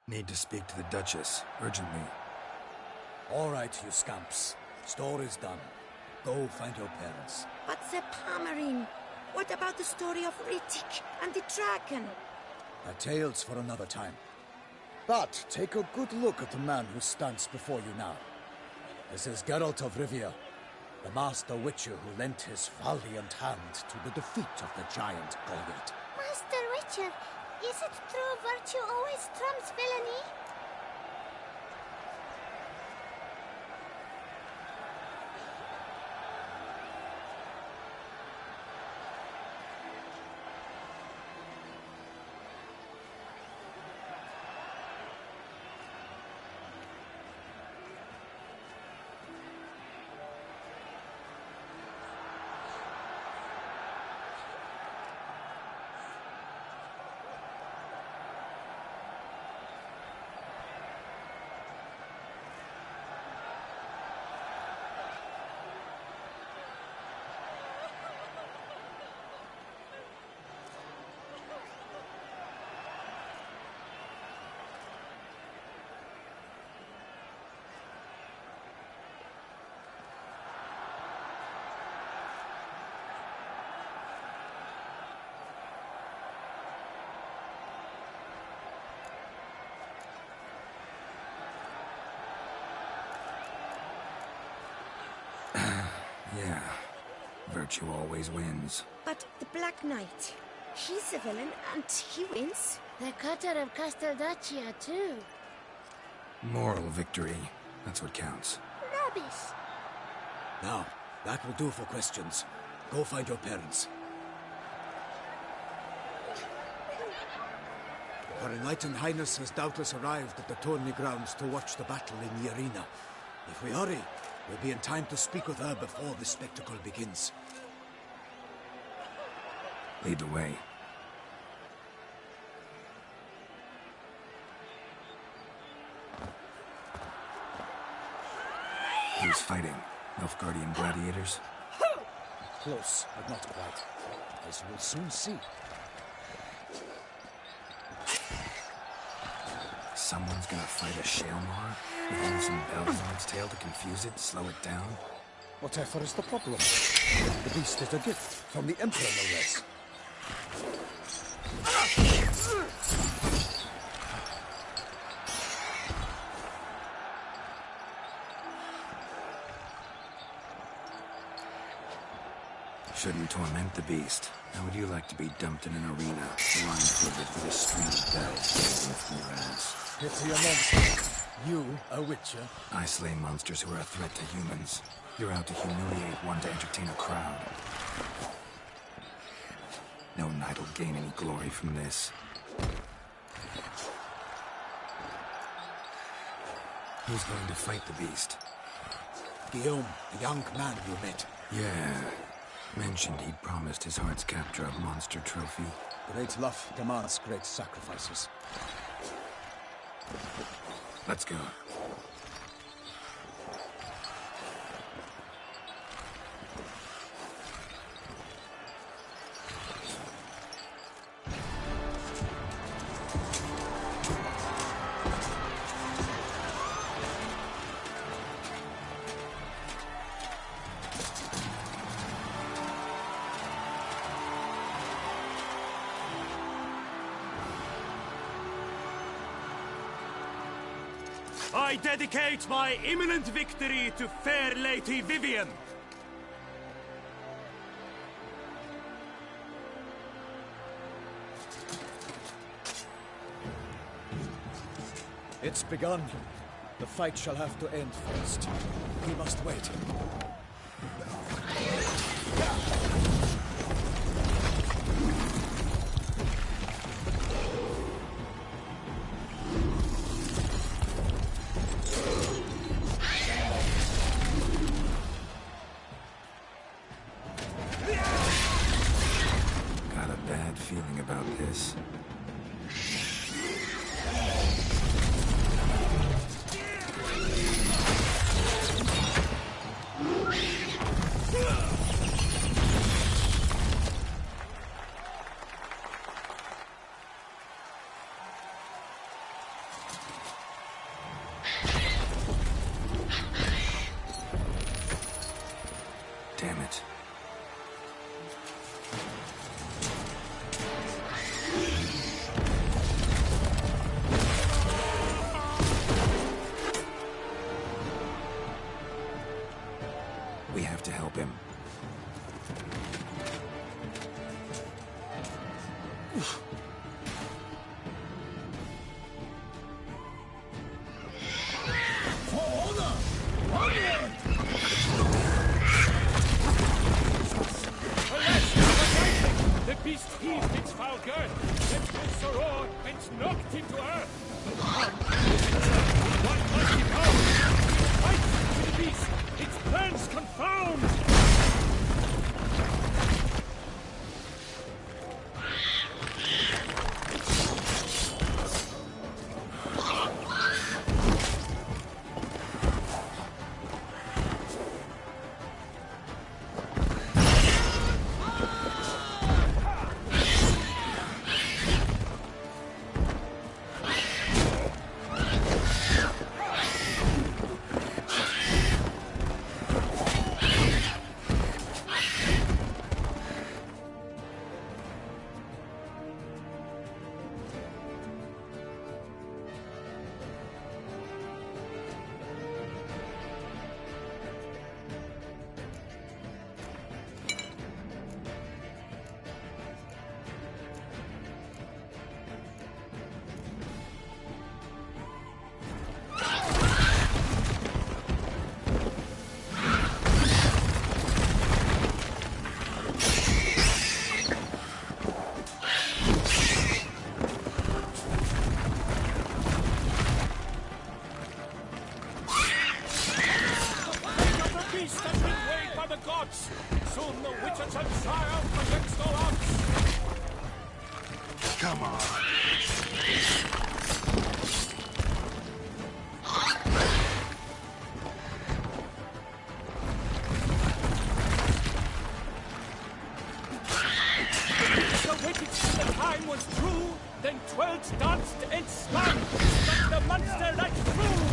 Need to speak to the Duchess, urgently. All right, you scamps. Story's done. Go find your parents. But the Pomerine, what about the story of Rittik and the dragon? A tale's for another time. But take a good look at the man who stands before you now. This is Geralt of Rivia, the master witcher who lent his valiant hand to the defeat of the giant Goliath. Master Witcher, is it true virtue always trumps villainy? Yeah, virtue always wins. But the Black Knight, he's a villain and he wins. The cutter of Casteldaccia, too. Moral victory, that's what counts. Rubbish. Now, that will do for questions. Go find your parents. Her Enlightened Highness has doubtless arrived at the tourney grounds to watch the battle in the arena. If we hurry, we'll be in time to speak with her before the spectacle begins. Lead the way. Who's fighting? Nilfgaardian gladiators? Close, but not quite. As you will soon see. Someone's gonna fight a Shaelmaar? With only some bells on its tail to confuse it, slow it down? Whatever is the problem? The beast is a gift from the Emperor, no less. Shouldn't torment the beast. How would you like to be dumped in an arena, blindfolded with a string of bells dangling from your ass? Pity a monster. You, a witcher? I slay monsters who are a threat to humans. You're out to humiliate one to entertain a crowd. No knight will gain any glory from this. Who's going to fight the beast? Guillaume, the young man you met. Yeah. Mentioned he'd promised his heart's capture a monster trophy. Great love demands great sacrifices. Let's go. I dedicate my imminent victory to fair Lady Vivienne. It's begun. The fight shall have to end first. We must wait. Got a bad feeling about this. The beast heaved its foul girth, lifted his soror, and knocked him to earth. One mighty power, fight to the beast, its plans confound. Soon the Witcher shall triumph against all odds. Come on. The waited till the time was true, then twirled, danced, and spun, but the monster right through.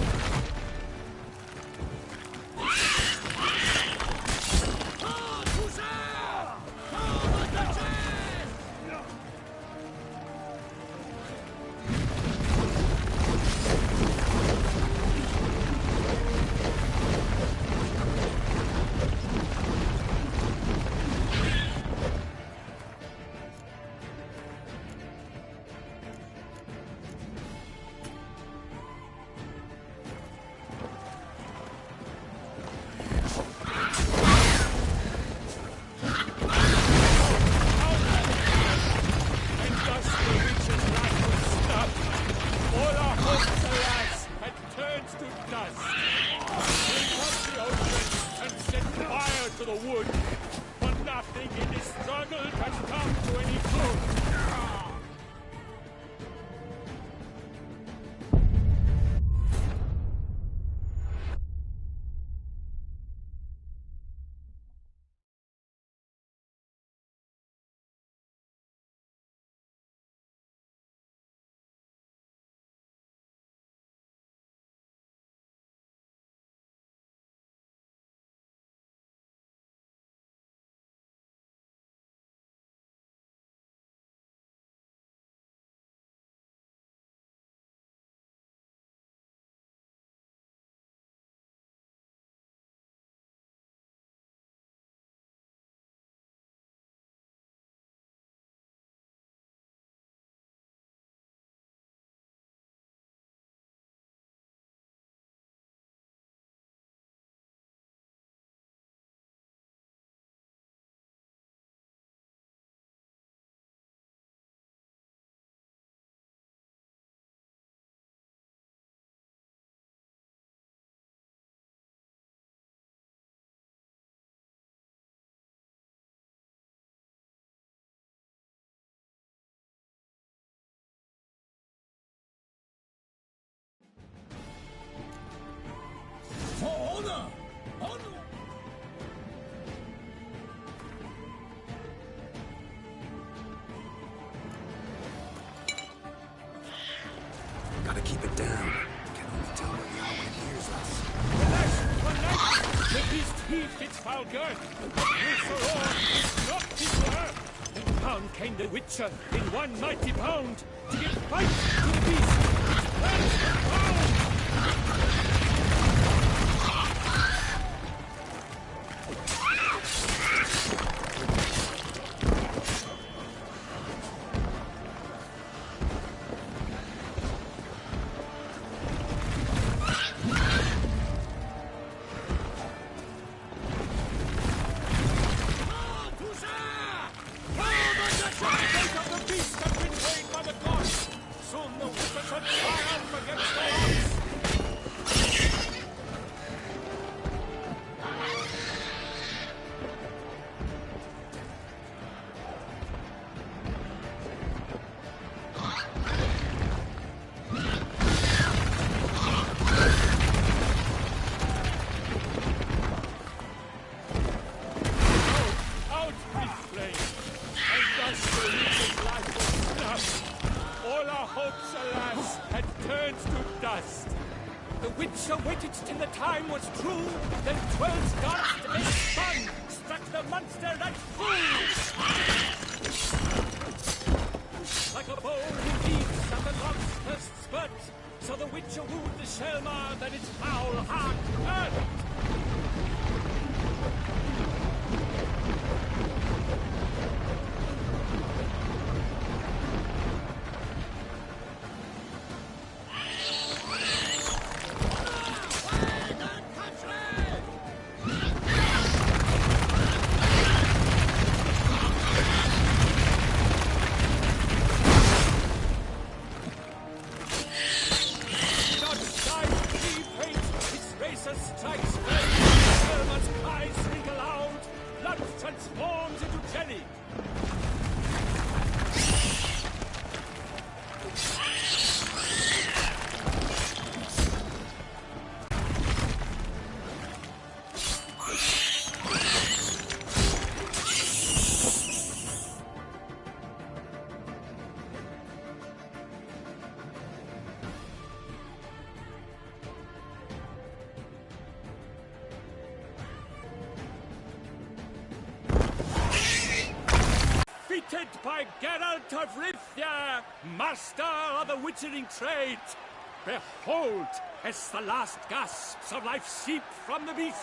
To the wood, but nothing in this struggle can come to any good. Gotta keep it down. Can only tell where we are when it hears us. The beast heaved its foul girth. His soror knocked him to earth. And down came the Witcher in one mighty bound to give fight to the beast. Its plans confound. our hopes, alas, had turned to dust. The Witcher waited till the time was true, then 12 darts they spun, struck the monster and flew. Like a bow who leaps at the log's first spurt, so the Witcher wooed the Shelmar, then its foul heart hurt. Strikes flame, Helma's cries ring aloud, blood transforms into jelly. Defeated by Geralt of Rivia, master of the witchering trade. Behold, as the last gasps of life seep from the beast.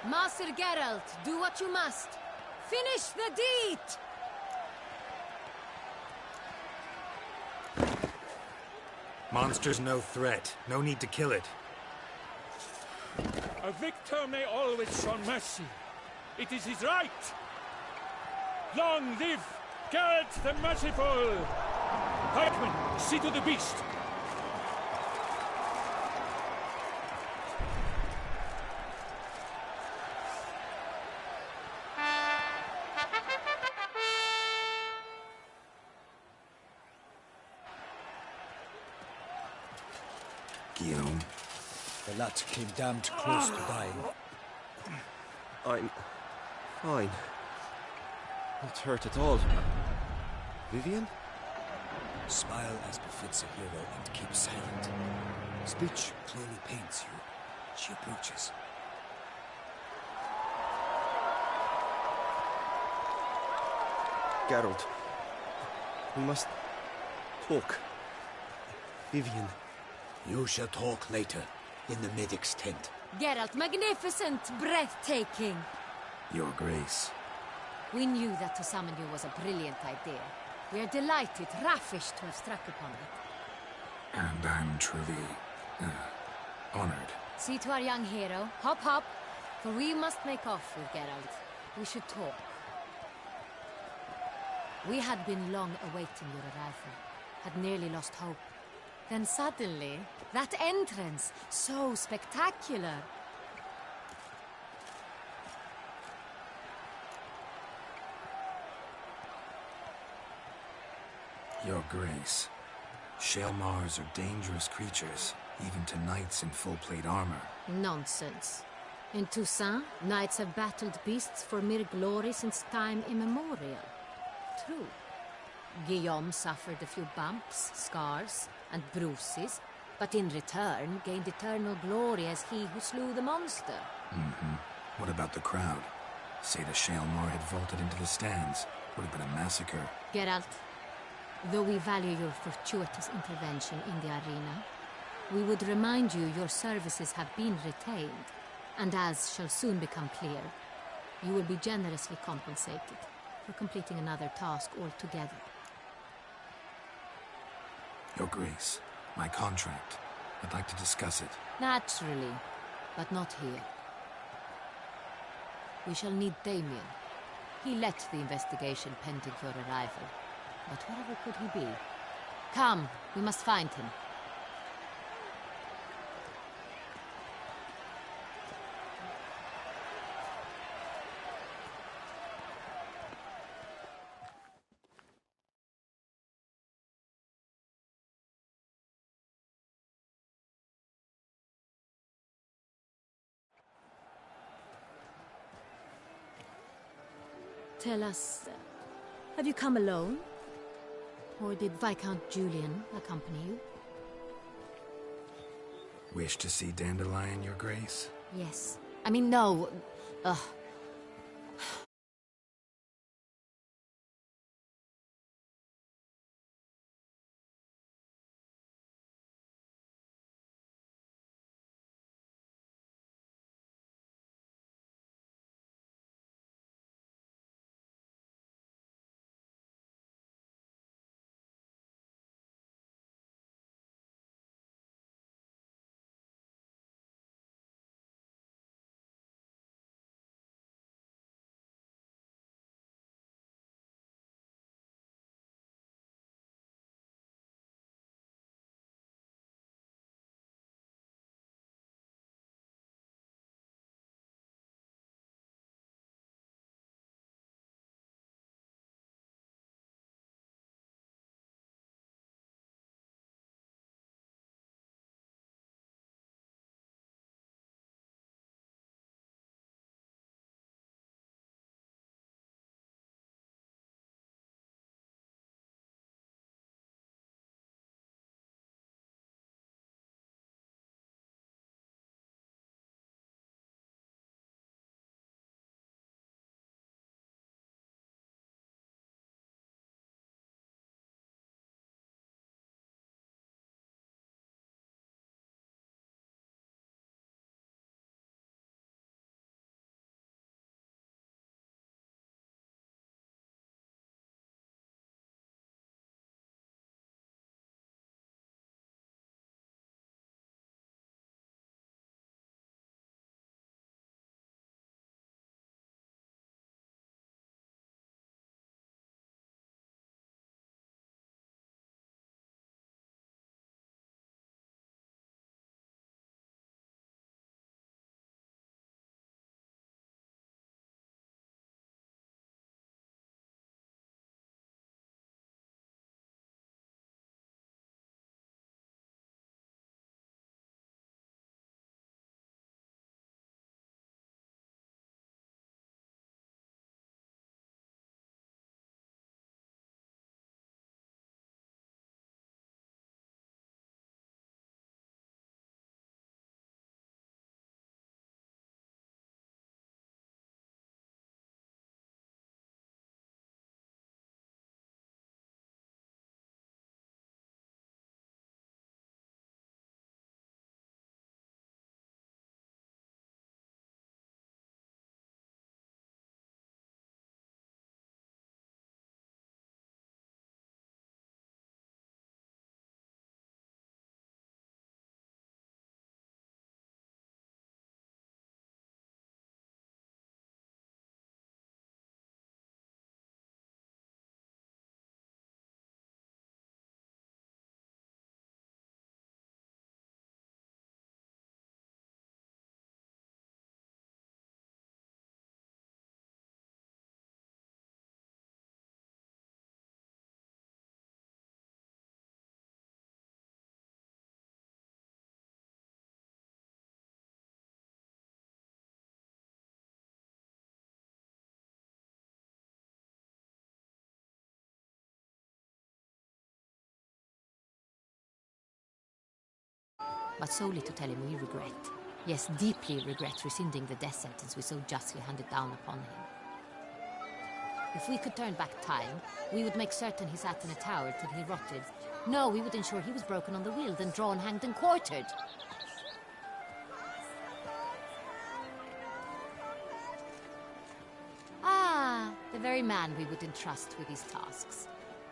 Master Geralt, do what you must. Finish the deed! Monster's no threat. No need to kill it. A victor may always show mercy. It is his right. Long live Geralt the Merciful! Pikeman, see to the beast. Guillaume. The lad came damned close to dying. I'm fine. Not hurt at all. Vivian? Smile as befits a hero and keep silent. Speech clearly paints you. She approaches. Geralt. We must talk. Vivian. You shall talk later, in the medic's tent. Geralt, magnificent, breathtaking. Your Grace. We knew that to summon you was a brilliant idea. We are delighted, ravished to have struck upon it. And I'm truly, honored. See to our young hero. Hop, hop. For we must make off with Geralt. We should talk. We had been long awaiting your arrival. Had nearly lost hope. Then suddenly, that entrance, so spectacular. Your Grace. Shelmars are dangerous creatures, even to knights in full-plate armor. Nonsense. In Toussaint, knights have battled beasts for mere glory since time immemorial. True. Guillaume suffered a few bumps, scars, and bruises, but in return gained eternal glory as he who slew the monster. What about the crowd? Say the Shelmar had vaulted into the stands. Would have been a massacre. Geralt, though we value your fortuitous intervention in the arena, we would remind you your services have been retained, and as shall soon become clear, you will be generously compensated for completing another task altogether. Your Grace, my contract. I'd like to discuss it. Naturally, but not here. We shall need Damien. He led the investigation pending your arrival. But wherever could he be? Come, we must find him. Tell us, have you come alone? Or did Viscount Julian accompany you? Wish to see Dandelion, Your Grace? Yes. I mean, no. Ugh. But solely to tell him we regret. Yes, deeply regret rescinding the death sentence we so justly handed down upon him. If we could turn back time, we would make certain he sat in a tower till he rotted. No, we would ensure he was broken on the wheel, then drawn, hanged, and quartered. Ah, the very man we would entrust with these tasks.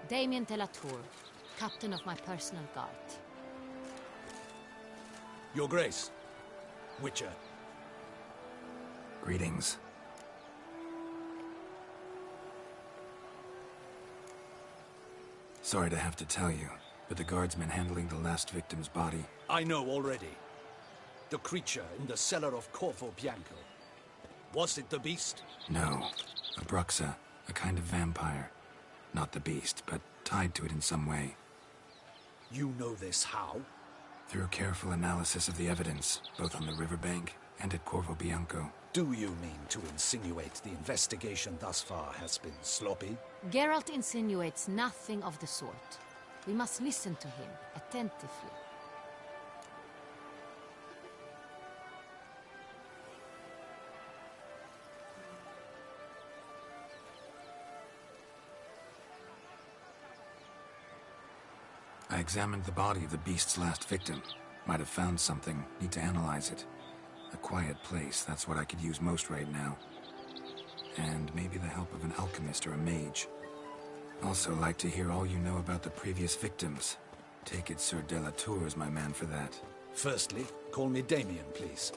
Damien de la Tour, captain of my personal guard. Your Grace. Witcher. Greetings. Sorry to have to tell you, but the guardsmen handling the last victim's body... I know already. The creature in the cellar of Corvo Bianco. Was it the beast? No. A Bruxa, a kind of vampire. Not the beast, but tied to it in some way. You know this how? Through careful analysis of the evidence, both on the riverbank and at Corvo Bianco. Do you mean to insinuate the investigation thus far has been sloppy? Geralt insinuates nothing of the sort. We must listen to him attentively. I examined the body of the beast's last victim. Might have found something. Need to analyze it. A quiet place, that's what I could use most right now. And maybe the help of an alchemist or a mage. Also like to hear all you know about the previous victims. Take it Sir Delatour is my man for that. Firstly, call me Damien, please.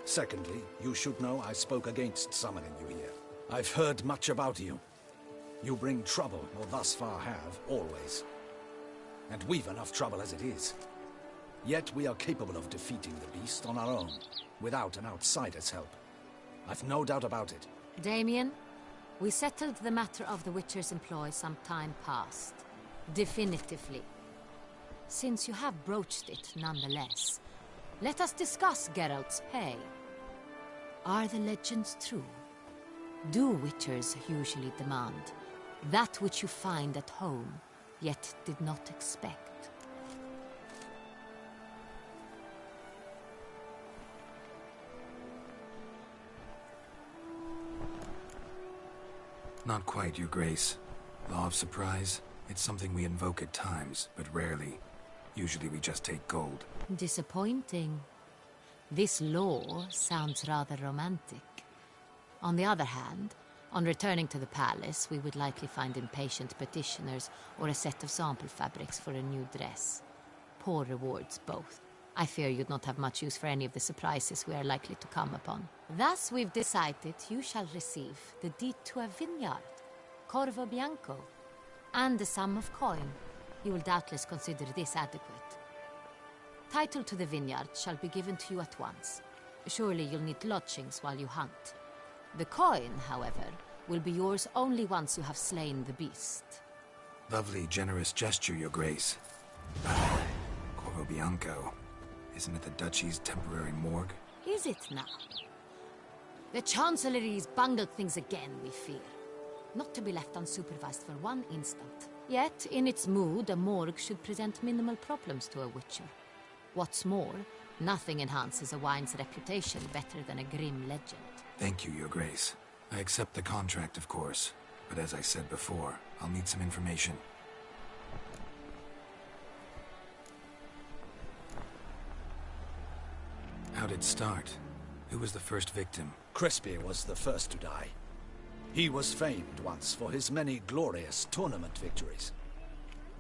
Secondly, you should know I spoke against summoning you here. I've heard much about you. You bring trouble, or thus far have, always. And we've enough trouble as it is. Yet we are capable of defeating the beast on our own, without an outsider's help. I've no doubt about it. Damien, we settled the matter of the Witcher's employ some time past. Definitively. Since you have broached it nonetheless, let us discuss Geralt's pay. Are the legends true? Do Witchers usually demand that which you find at home, yet did not expect? Not quite, Your Grace. Law of surprise, it's something we invoke at times, but rarely. Usually we just take gold. Disappointing. This law sounds rather romantic. On the other hand, on returning to the palace, we would likely find impatient petitioners or a set of sample fabrics for a new dress. Poor rewards, both. I fear you'd not have much use for any of the surprises we are likely to come upon. Thus, we've decided you shall receive the deed to a vineyard, Corvo Bianco, and a sum of coin. You will doubtless consider this adequate. Title to the vineyard shall be given to you at once. Surely you'll need lodgings while you hunt. The coin, however, will be yours only once you have slain the beast. Lovely, generous gesture, Your Grace. Corvo Bianco. Isn't it the Duchy's temporary morgue? Is it now? The Chancellery's bungled things again, we fear. Not to be left unsupervised for one instant. Yet, in its mood, a morgue should present minimal problems to a Witcher. What's more, nothing enhances a wine's reputation better than a grim legend. Thank you, Your Grace. I accept the contract, of course. But as I said before, I'll need some information. How'd it start? Who was the first victim? Crespi was the first to die. He was famed once for his many glorious tournament victories.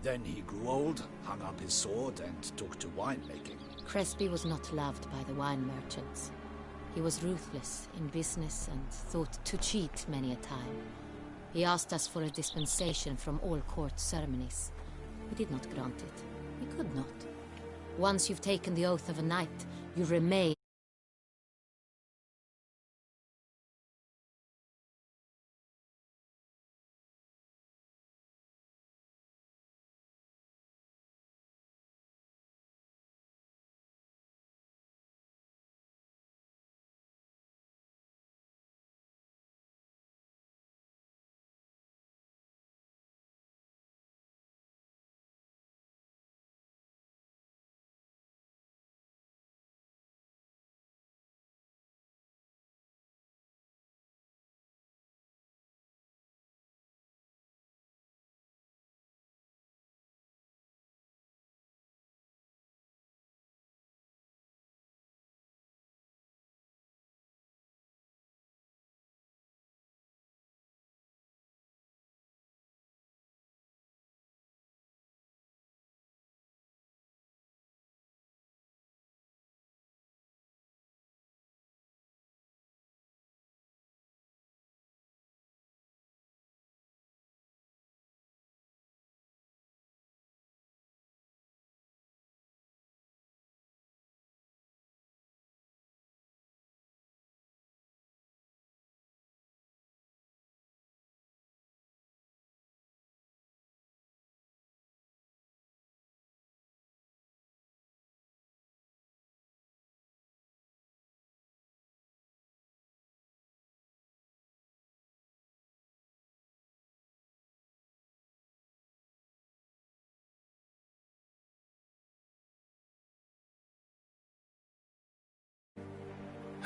Then he grew old, hung up his sword, and took to winemaking. Crespi was not loved by the wine merchants. He was ruthless in business and thought to cheat many a time. He asked us for a dispensation from all court ceremonies. We did not grant it. We could not. Once you've taken the oath of a knight, you remain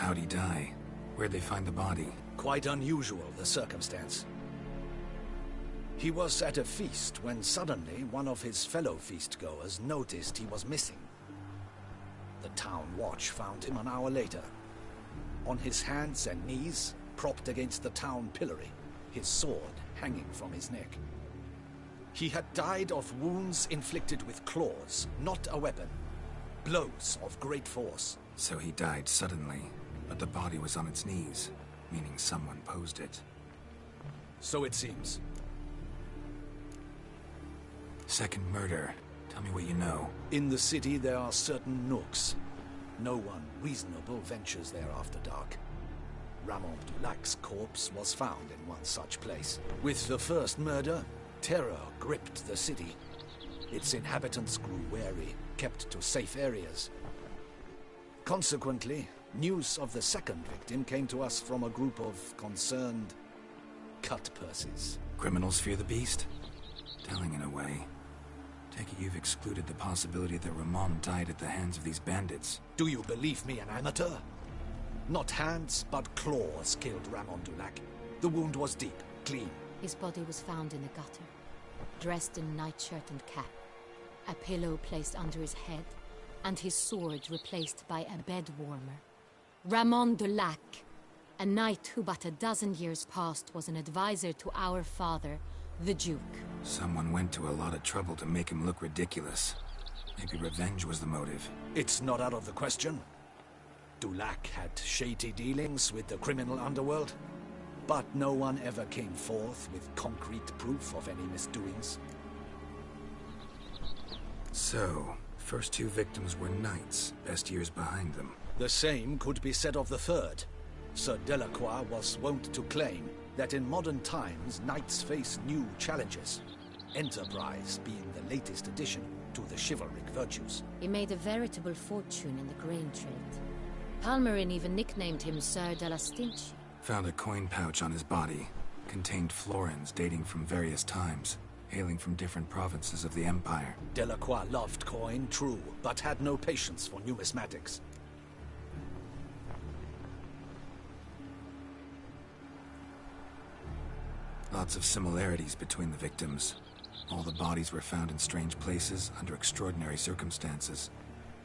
How'd he die? Where'd they find the body? Quite unusual, the circumstance. He was at a feast when suddenly one of his fellow feastgoers noticed he was missing. The town watch found him an hour later. On his hands and knees, propped against the town pillory, his sword hanging from his neck. He had died of wounds inflicted with claws, not a weapon. Blows of great force. So he died suddenly, but the body was on its knees, meaning someone posed it. So it seems. Second murder. Tell me what you know. In the city there are certain nooks. No one reasonable ventures there after dark. Ramon Dulac's corpse was found in one such place. With the first murder, terror gripped the city. Its inhabitants grew wary, kept to safe areas. Consequently, news of the second victim came to us from a group of concerned cut-purses. Criminals fear the beast? Telling in a way. Take it you've excluded the possibility that Ramon died at the hands of these bandits. Do you believe me, an amateur? Not hands, but claws killed Ramon Dulac. The wound was deep, clean. His body was found in a gutter, dressed in nightshirt and cap, a pillow placed under his head, and his sword replaced by a bed warmer. Ramon Dulac, a knight who but a dozen years past was an advisor to our father, the Duke. Someone went to a lot of trouble to make him look ridiculous. Maybe revenge was the motive. It's not out of the question. Dulac had shady dealings with the criminal underworld, but no one ever came forth with concrete proof of any misdoings. So, first two victims were knights, best years behind them. The same could be said of the third. Sir Delacroix was wont to claim that in modern times knights face new challenges, enterprise being the latest addition to the chivalric virtues. He made a veritable fortune in the grain trade. Palmerin even nicknamed him Sir de la Stinchi. Found a coin pouch on his body. Contained florins dating from various times, hailing from different provinces of the Empire. Delacroix loved coin, true, but had no patience for numismatics. Lots of similarities between the victims. All the bodies were found in strange places, under extraordinary circumstances.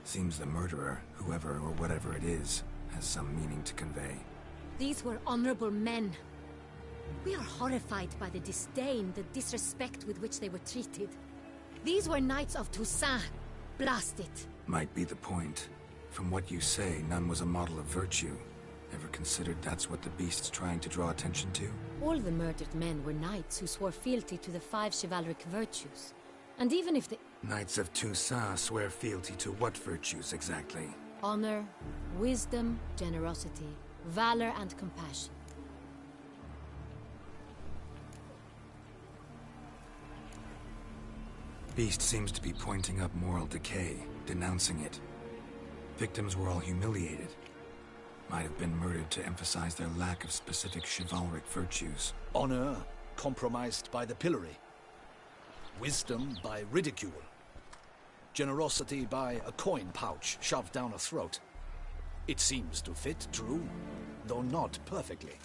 Seems the murderer, whoever or whatever it is, has some meaning to convey. These were honorable men. We are horrified by the disdain, the disrespect with which they were treated. These were knights of Toussaint. Blast it. Might be the point. From what you say, none was a model of virtue. Ever considered that's what the beast's trying to draw attention to? All the murdered men were knights who swore fealty to the 5 chivalric virtues. And even if the... Knights of Toussaint swear fealty to what virtues exactly? Honor, wisdom, generosity, valor, and compassion. Beast seems to be pointing up moral decay, denouncing it. Victims were all humiliated. Might have been murdered to emphasize their lack of specific chivalric virtues. Honor compromised by the pillory. Wisdom by ridicule. Generosity by a coin pouch shoved down a throat. It seems to fit, true, though not perfectly.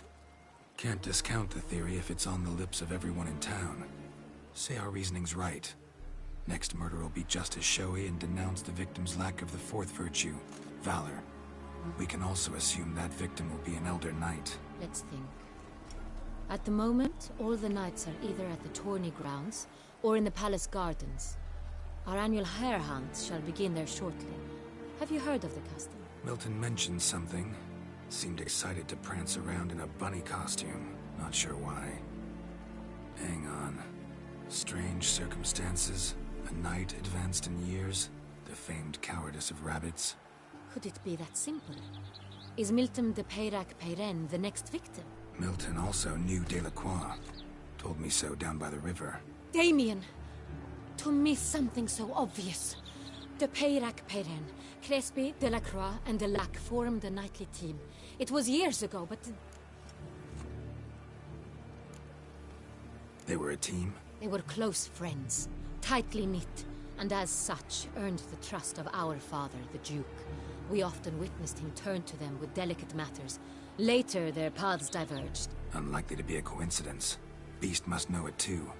Can't discount the theory if it's on the lips of everyone in town. Say our reasoning's right. Next murder will be just as showy and denounce the victim's lack of the fourth virtue, valor. We can also assume that victim will be an elder knight. Let's think. At the moment, all the knights are either at the tourney grounds or in the palace gardens. Our annual hare hunt shall begin there shortly. Have you heard of the custom? Milton mentioned something. Seemed excited to prance around in a bunny costume. Not sure why. Hang on. Strange circumstances. A knight advanced in years. The famed cowardice of rabbits. Could it be that simple? Is Milton de Peyrac-Peyren the next victim? Milton also knew Delacroix. Told me so down by the river. Damien! To miss something so obvious. De Peyrac-Peyren, Crespi, Delacroix, and Delac formed a knightly team. It was years ago, but... They were a team? They were close friends, tightly knit, and as such earned the trust of our father, the Duke. We often witnessed him turn to them with delicate matters. Later, their paths diverged. Unlikely to be a coincidence. Beast must know it too.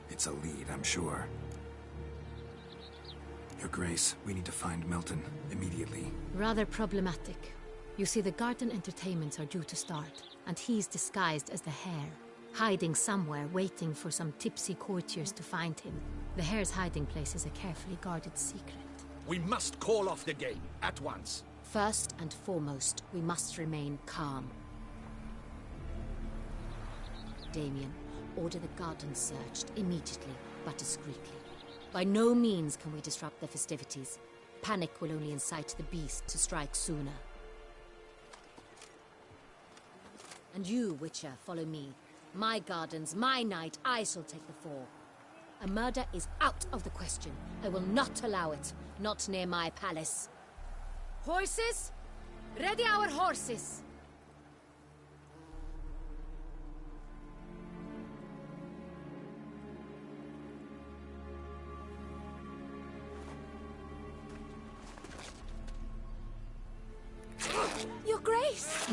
It's a lead, I'm sure. Your Grace, we need to find Milton immediately. Rather problematic. You see, the garden entertainments are due to start, and he's disguised as the Hare, hiding somewhere, waiting for some tipsy courtiers to find him. The Hare's hiding place is a carefully guarded secret. We must call off the game, at once. First and foremost, we must remain calm. Damien, order the garden searched immediately, but discreetly. By no means can we disrupt the festivities. Panic will only incite the beast to strike sooner. And you, Witcher, follow me. My gardens, my night, I shall take the fall. A murder is out of the question. I will not allow it. Not near my palace. Horses? Ready our horses! Your Grace!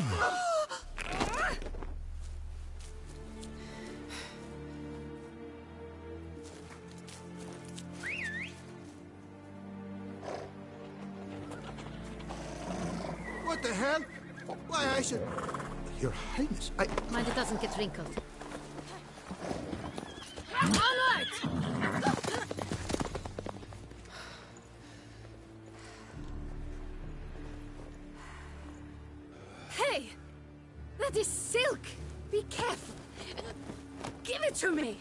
What the hell? Why, I should... Your Highness, Mind it doesn't get wrinkled. Onward! Hey! That is silk! Be careful! Give it to me!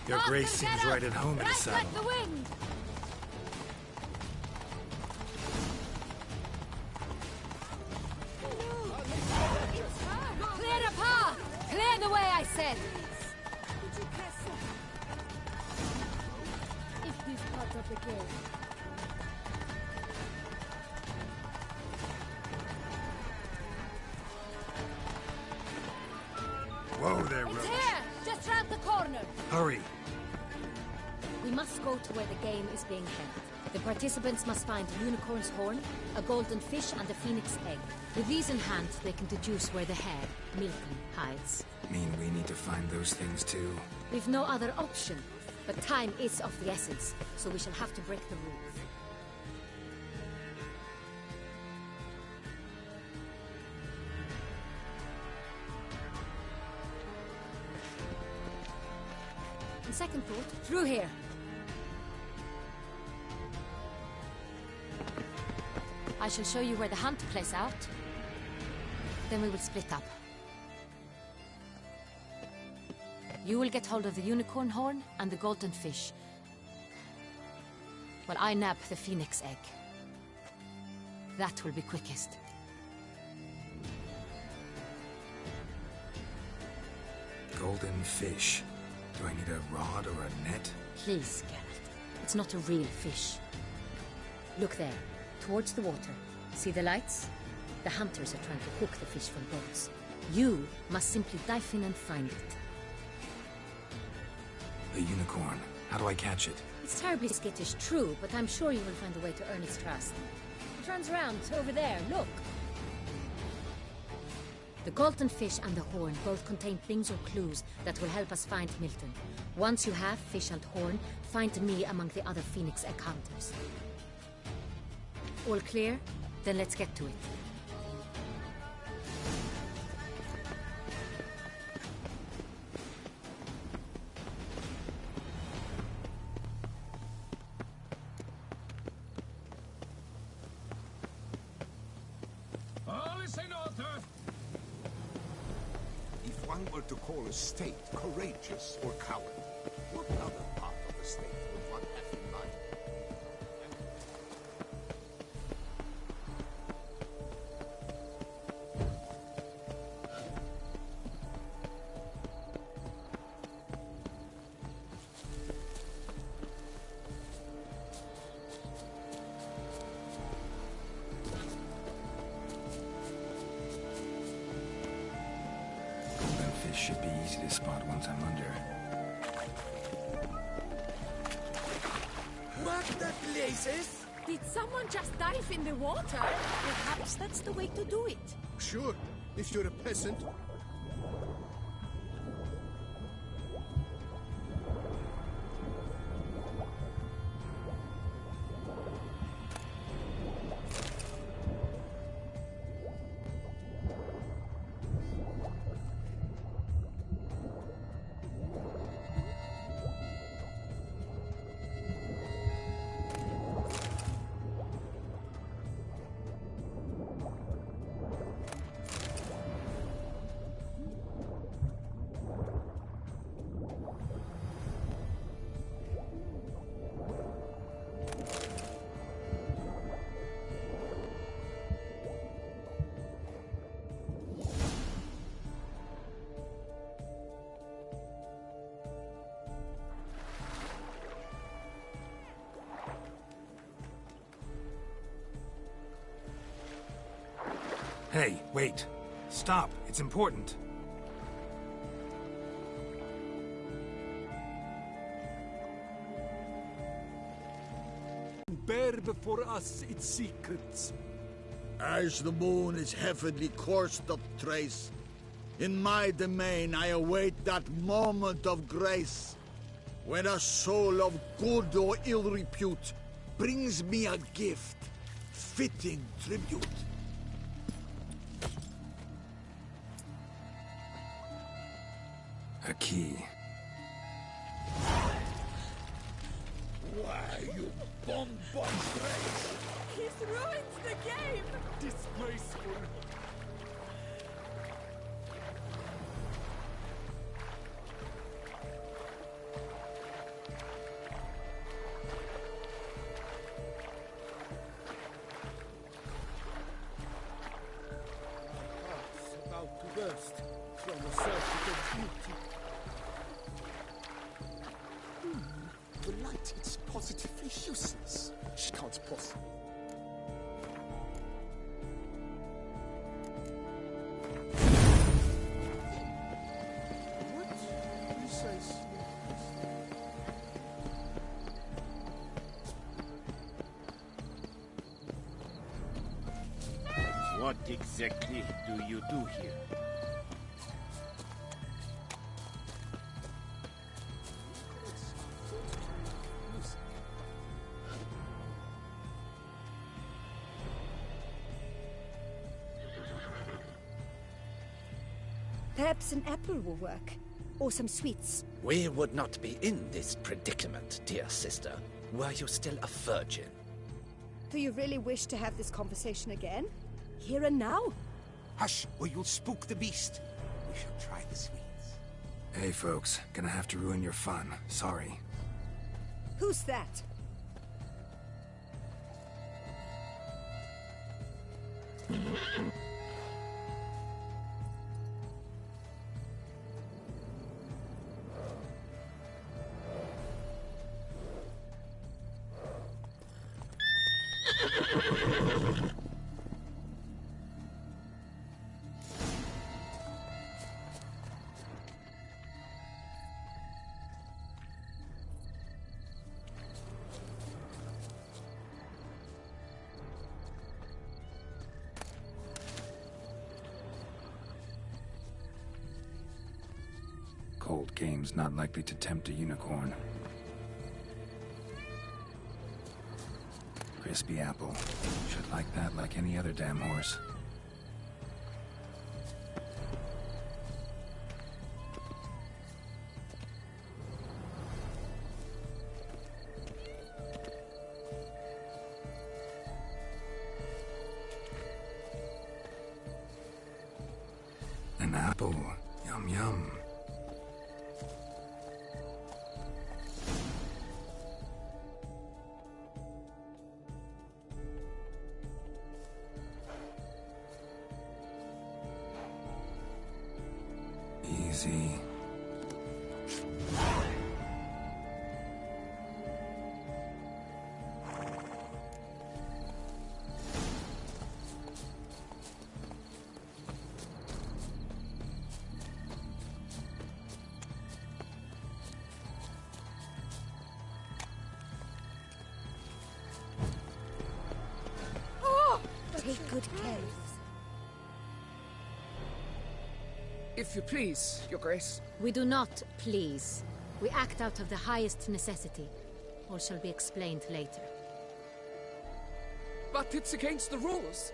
Your Grace seems right at home in the saddle. Like the wind! Clear the path! Clear the way, I said! If he's part of the game. Whoa there, It's Roach. here! Just round the corner! Hurry! We must go to where the game is being held. The participants must find a unicorn's horn, a golden fish, and a phoenix egg. With these in hand, they can deduce where the Hare, Milton, hides. Mean we need to find those things too? We've no other option, but time is of the essence, so we shall have to break the rules. On second thought, through here. I shall show you where the hunt plays out. Then we will split up. You will get hold of the unicorn horn and the golden fish, while I nab the phoenix egg. That will be quickest. Golden fish. Do I need a rod or a net? Please, Geralt. It's not a real fish. Look there, towards the water. See the lights? The hunters are trying to hook the fish from boats. You must simply dive in and find it. The unicorn. How do I catch it? It's terribly skittish, true, but I'm sure you will find a way to earn its trust. It runs around, over there, look. The golden fish and the horn both contain things or clues that will help us find Milton. Once you have fish and horn, find me among the other phoenix egg hunters. All clear? Then let's get to it. one were to call a state courageous or cowardly, what other part of the state would one have in mind? Golden fish should be easy to spot once I'm under. What the blazes? Did someone just dive in the water? Perhaps that's the way to do it. Sure, if you're a peasant. Hey, wait. Stop. It's important. Bear before us its secrets. As the moon is heavily coursed of trace, in my domain I await that moment of grace, when a soul of good or ill repute brings me a gift, fitting tribute. A key. Why, you bonbon trace! He's ruined the game! Disgraceful. Heart's about to burst from a surfeit of beauty. The light, it's positively useless. She can't possibly. What? Precisely. What exactly do you do here? Perhaps an apple will work. Or some sweets. We would not be in this predicament, dear sister, were you still a virgin. Do you really wish to have this conversation again? Here and now? Hush, or you'll spook the beast. We shall try the sweets. Hey, folks. Gonna have to ruin your fun. Sorry. Who's that? Cold game's not likely to tempt a unicorn. Crispy apple. Should like that like any other damn horse. An apple. Yum, Yum. Easy. Take good care of yourself. If you please, Your Grace. We do not please. We act out of the highest necessity. All shall be explained later. But it's against the rules.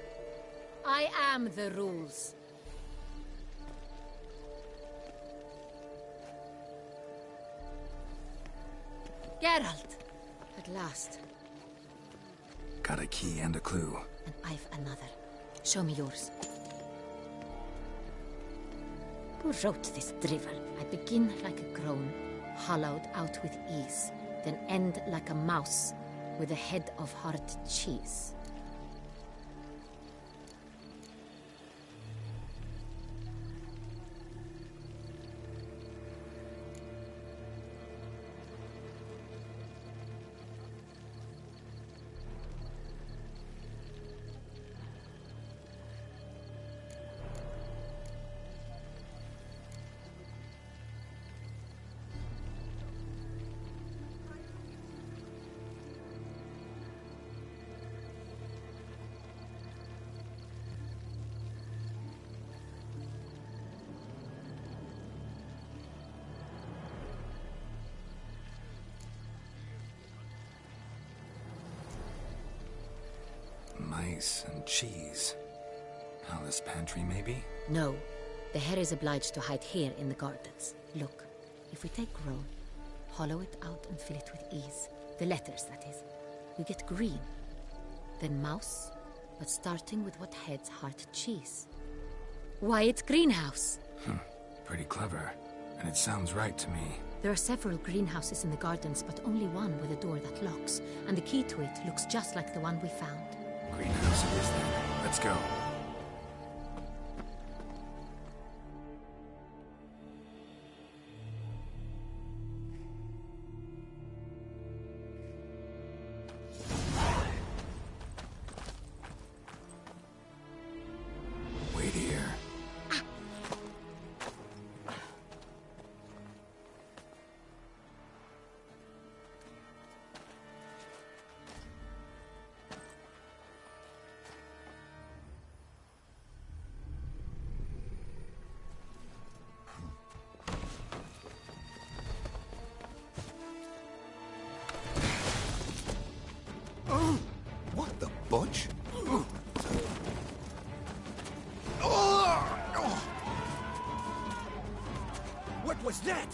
I am the rules. Geralt! At last. Got a key and a clue. And I've another. Show me yours. Who wrote this drivel? I begin like a groan, hollowed out with ease, then end like a mouse, with a head of hard cheese. Mice and cheese. Palace pantry, maybe? No. The hare is obliged to hide here in the gardens. Look, if we take roll, hollow it out and fill it with ease. The letters, that is. We get green. Then mouse, but starting with what heads heart cheese. Why, it's greenhouse. Pretty clever. And it sounds right to me. There are several greenhouses in the gardens, but only one with a door that locks. And the key to it looks just like the one we found. Greenhouse it is then. Let's go. Wait here. What the bunch? What was that?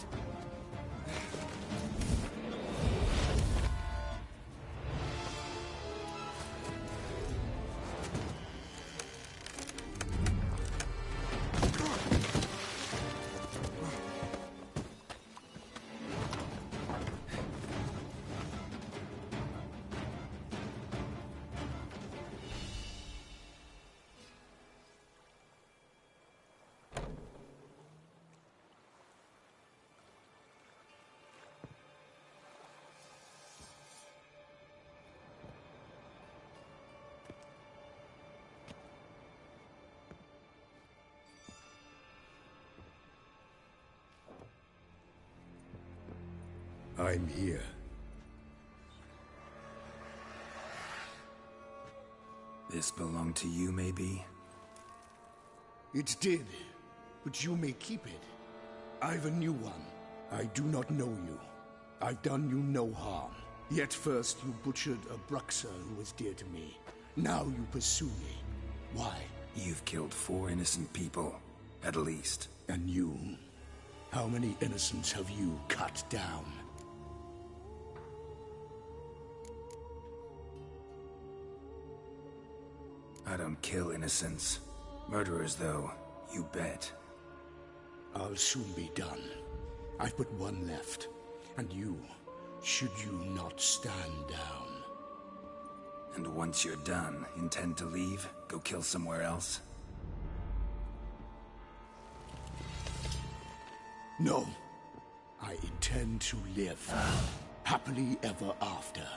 I'm here. This belonged to you, maybe? It did, but you may keep it. I've a new one. I do not know you. I've done you no harm. Yet first you butchered a Bruxa who was dear to me. Now you pursue me. Why? You've killed 4 innocent people, at least. And you? How many innocents have you cut down? I don't kill innocents. Murderers, though, you bet. I'll soon be done. I've but one left. And you, should you not stand down. And once you're done, intend to leave? Go kill somewhere else? No. I intend to live. Happily ever after.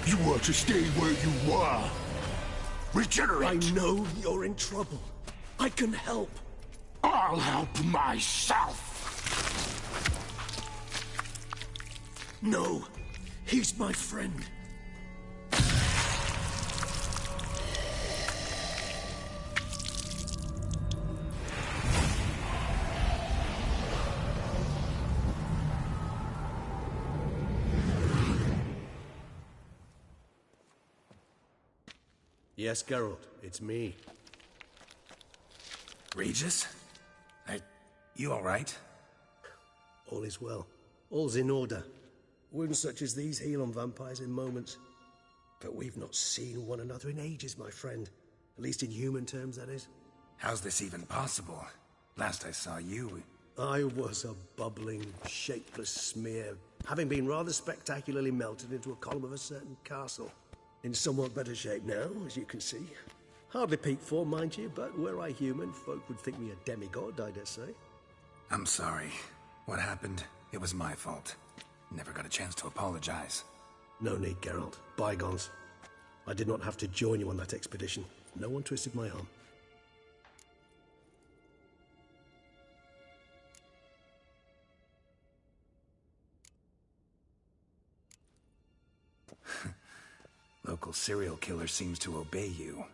You were to stay where you were. Regenerate! I know you're in trouble. I can help. I'll help myself! No, he's my friend. Yes, Geralt, it's me. Regis? You alright? All is well. All's in order. Wounds such as these heal on vampires in moments. But we've not seen one another in ages, my friend. At least in human terms, that is. How's this even possible? Last I saw you... I was a bubbling, shapeless smear, having been rather spectacularly melted into a column of a certain castle. In somewhat better shape now, as you can see. Hardly peak form, mind you, but were I human, folk would think me a demigod, I dare say. I'm sorry. What happened? It was my fault. Never got a chance to apologize. No need, Geralt. Bygones. I did not have to join you on that expedition. No one twisted my arm. Local serial killer seems to obey you.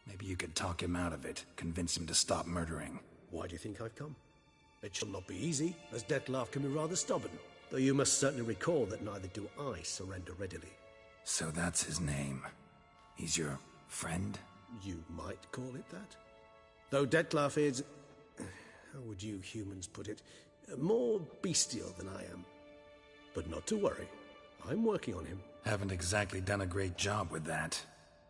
Maybe you could talk him out of it, convince him to stop murdering. Why do you think I've come? It shall not be easy, as Dettlaff can be rather stubborn. Though you must certainly recall that neither do I surrender readily. So that's his name. He's your friend? You might call it that. Though Dettlaff is... how would you humans put it? More bestial than I am. But not to worry. I'm working on him. Haven't exactly done a great job with that.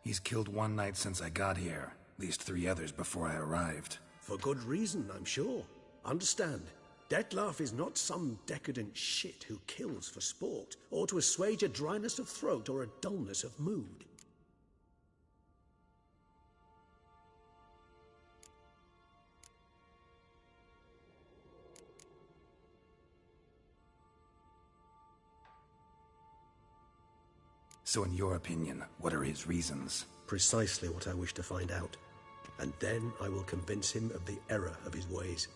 He's killed one knight since I got here. At least 3 others before I arrived. For good reason, I'm sure. Understand, Dettlaff is not some decadent shit who kills for sport, or to assuage a dryness of throat or a dullness of mood. So in your opinion, what are his reasons? Precisely what I wish to find out. And then I will convince him of the error of his ways.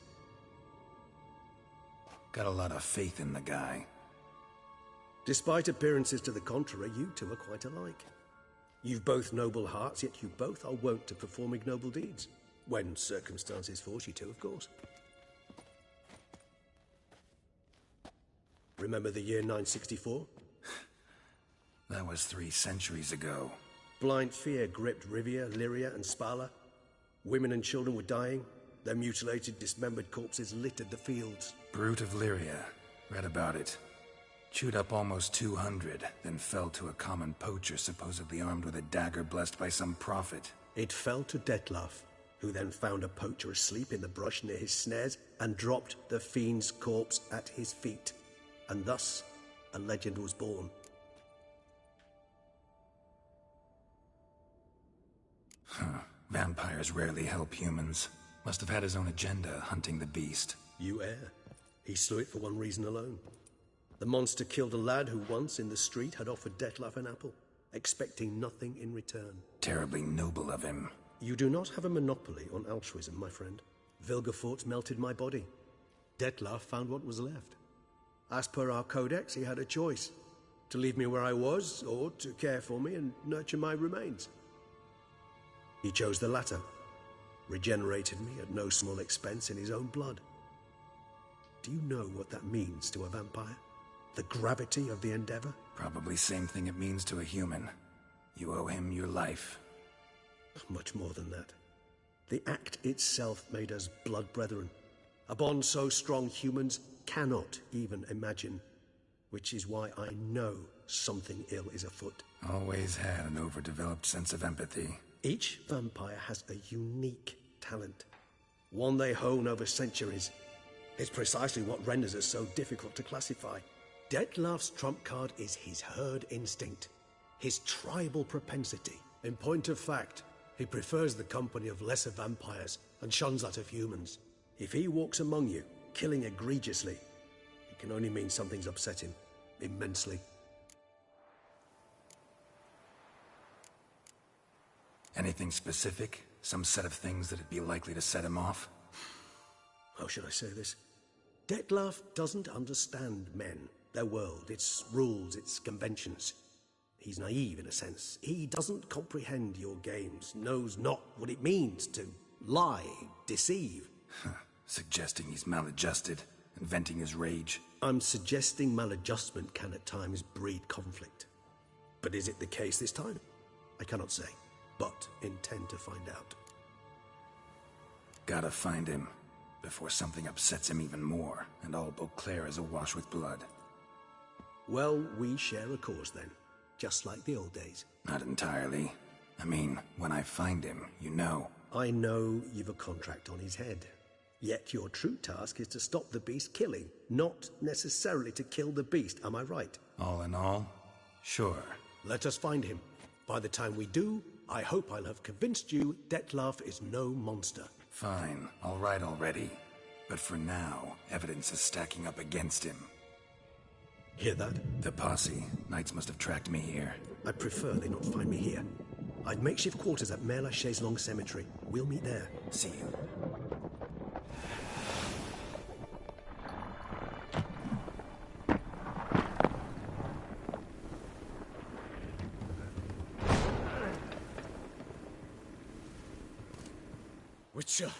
Got a lot of faith in the guy. Despite appearances to the contrary, you two are quite alike. You've both noble hearts, yet you both are wont to perform ignoble deeds. When circumstances force you to, of course. Remember the year 964? That was 3 centuries ago. Blind fear gripped Rivia, Lyria, and Spala. Women and children were dying. Their mutilated, dismembered corpses littered the fields. Brute of Lyria. Read about it. Chewed up almost 200, then fell to a common poacher supposedly armed with a dagger blessed by some prophet. It fell to Dettlaff, who then found a poacher asleep in the brush near his snares and dropped the fiend's corpse at his feet. And thus, a legend was born. Huh. Vampires rarely help humans. Must have had his own agenda, hunting the beast. You err. He slew it for one reason alone. The monster killed a lad who once, in the street, had offered Dettlaff an apple, expecting nothing in return. Terribly noble of him. You do not have a monopoly on altruism, my friend. Vilgefortz melted my body. Dettlaff found what was left. As per our codex, he had a choice. To leave me where I was, or to care for me and nurture my remains. He chose the latter. Regenerated me at no small expense in his own blood. Do you know what that means to a vampire? The gravity of the endeavor? Probably same thing it means to a human. You owe him your life. Much more than that. The act itself made us blood brethren. A bond so strong humans cannot even imagine. Which is why I know something ill is afoot. Always had an overdeveloped sense of empathy. Each vampire has a unique talent. One they hone over centuries. It's precisely what renders us so difficult to classify. Dettlaff's trump card is his herd instinct. His tribal propensity. In point of fact, he prefers the company of lesser vampires and shuns that of humans. If he walks among you, killing egregiously, it can only mean something's upset him. Immensely. Anything specific? Some set of things that'd be likely to set him off? How should I say this? Dettlaff doesn't understand men, their world, its rules, its conventions. He's naive in a sense. He doesn't comprehend your games, knows not what it means to lie, deceive. Suggesting he's maladjusted and venting his rage. I'm suggesting maladjustment can at times breed conflict. But is it the case this time? I cannot say, but intend to find out. Gotta find him, before something upsets him even more, and all Beauclair is awash with blood. Well, we share a cause then, just like the old days. Not entirely. I mean, when I find him, you know. I know you've a contract on his head. Yet your true task is to stop the beast killing, not necessarily to kill the beast, am I right? All in all, sure. Let us find him. By the time we do, I hope I'll have convinced you Dettlaff is no monster. Fine, all right already. But for now, evidence is stacking up against him. Hear that? The posse. Knights must have tracked me here. I prefer they not find me here. I'd makeshift quarters at Mère Lachaise Long Cemetery. We'll meet there. See you. Witcher,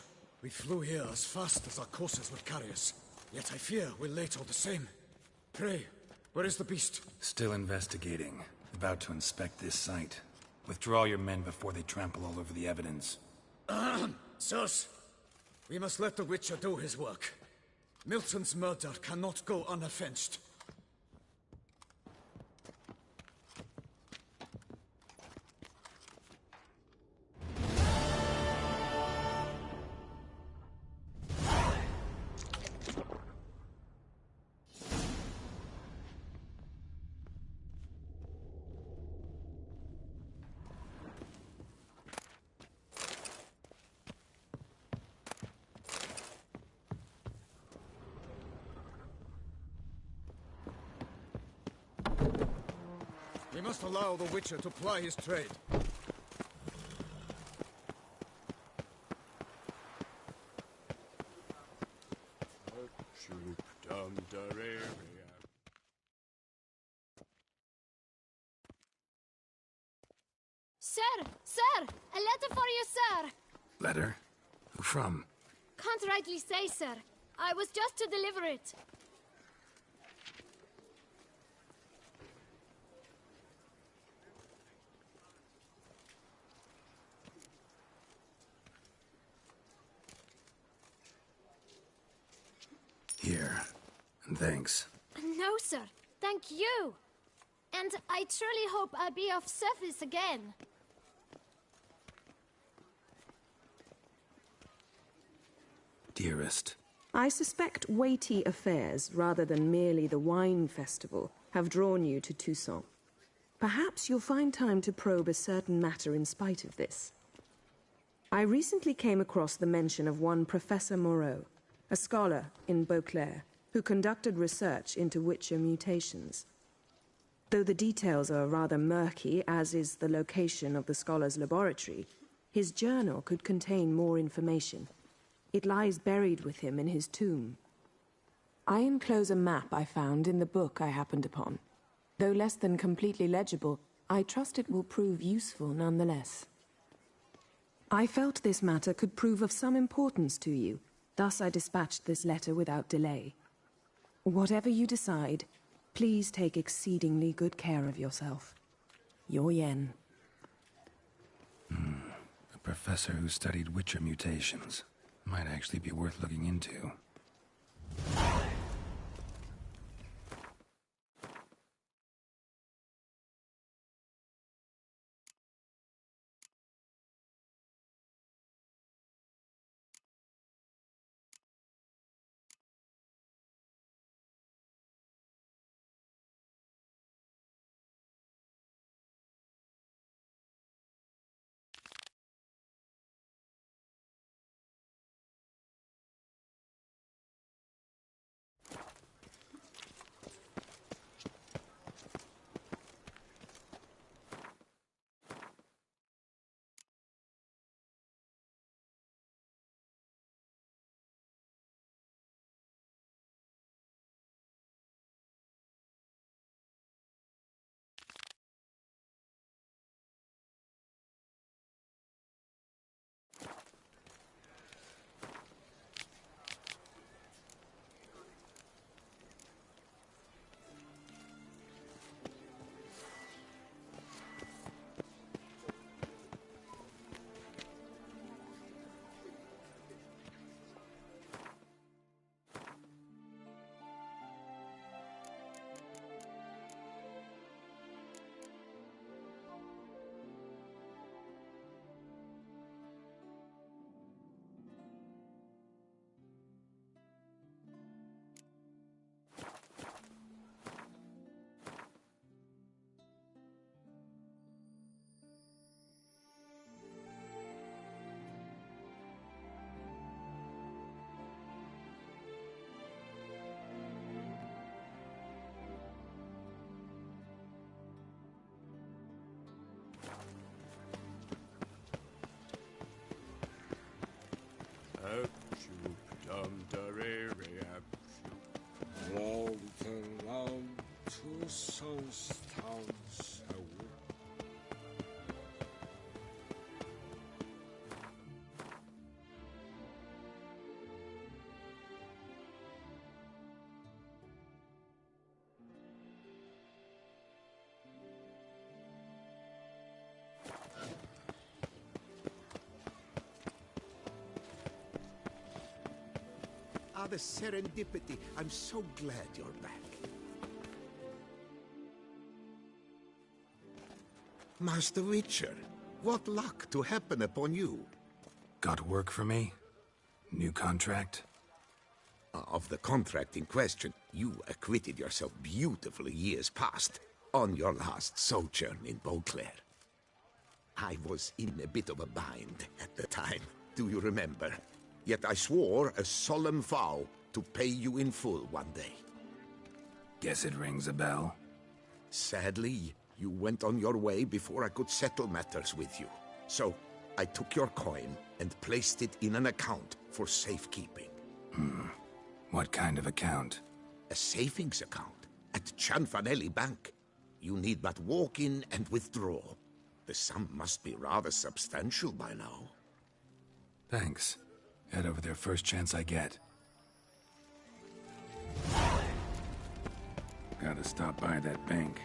we flew here as fast as our courses would carry us. Yet I fear we're late all the same. Pray, where is the beast? Still investigating. About to inspect this site. Withdraw your men before they trample all over the evidence. Sirs, we must let the Witcher do his work. Milton's murder cannot go unavenged. We must allow the Witcher to ply his trade. Sir! A letter for you, sir! Letter? Who from? Can't rightly say, sir. I was just to deliver it. Here. And thanks. No, sir. Thank you. And I truly hope I'll be of service again. Dearest. I suspect weighty affairs, rather than merely the wine festival, have drawn you to Toussaint. Perhaps you'll find time to probe a certain matter in spite of this. I recently came across the mention of one Professor Moreau, a scholar in Beauclair, who conducted research into Witcher mutations. Though the details are rather murky, as is the location of the scholar's laboratory, his journal could contain more information. It lies buried with him in his tomb. I enclose a map I found in the book I happened upon. Though less than completely legible, I trust it will prove useful nonetheless. I felt this matter could prove of some importance to you, thus I dispatched this letter without delay. Whatever you decide, please take exceedingly good care of yourself. Your Yen. A professor who studied Witcher mutations. Might actually be worth looking into. Ah, the serendipity. I'm so glad you're back. Master Witcher, what luck to happen upon you. Got work for me? New contract? Of the contract in question, you acquitted yourself beautifully years past, on your last sojourn in Beauclair. I was in a bit of a bind at the time, do you remember? Yet I swore a solemn vow to pay you in full one day. Guess it rings a bell. Sadly, you went on your way before I could settle matters with you. So, I took your coin and placed it in an account for safekeeping. What kind of account? A savings account at Cianfanelli Bank. You need but walk in and withdraw. The sum must be rather substantial by now. Thanks. Head over there first chance I get. Gotta stop by that bank.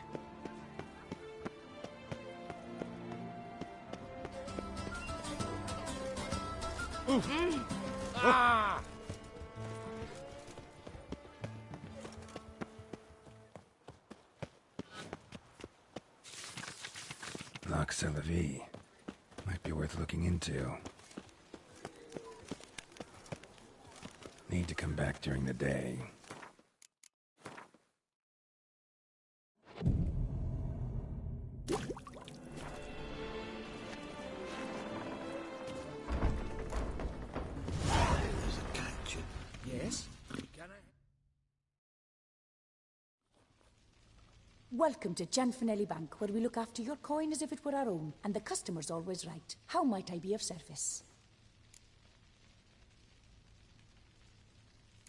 Ah! Loch Selavie. Might be worth looking into. Need to come back during the day. There's a catch. Yes? Can I? Welcome to Cianfanelli Bank, where we look after your coin as if it were our own, and the customer's always right. How might I be of service?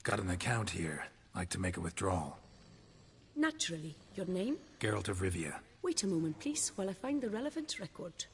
Got an account here. Like to make a withdrawal. Naturally. Your name? Geralt of Rivia. Wait a moment, please, while I find the relevant record.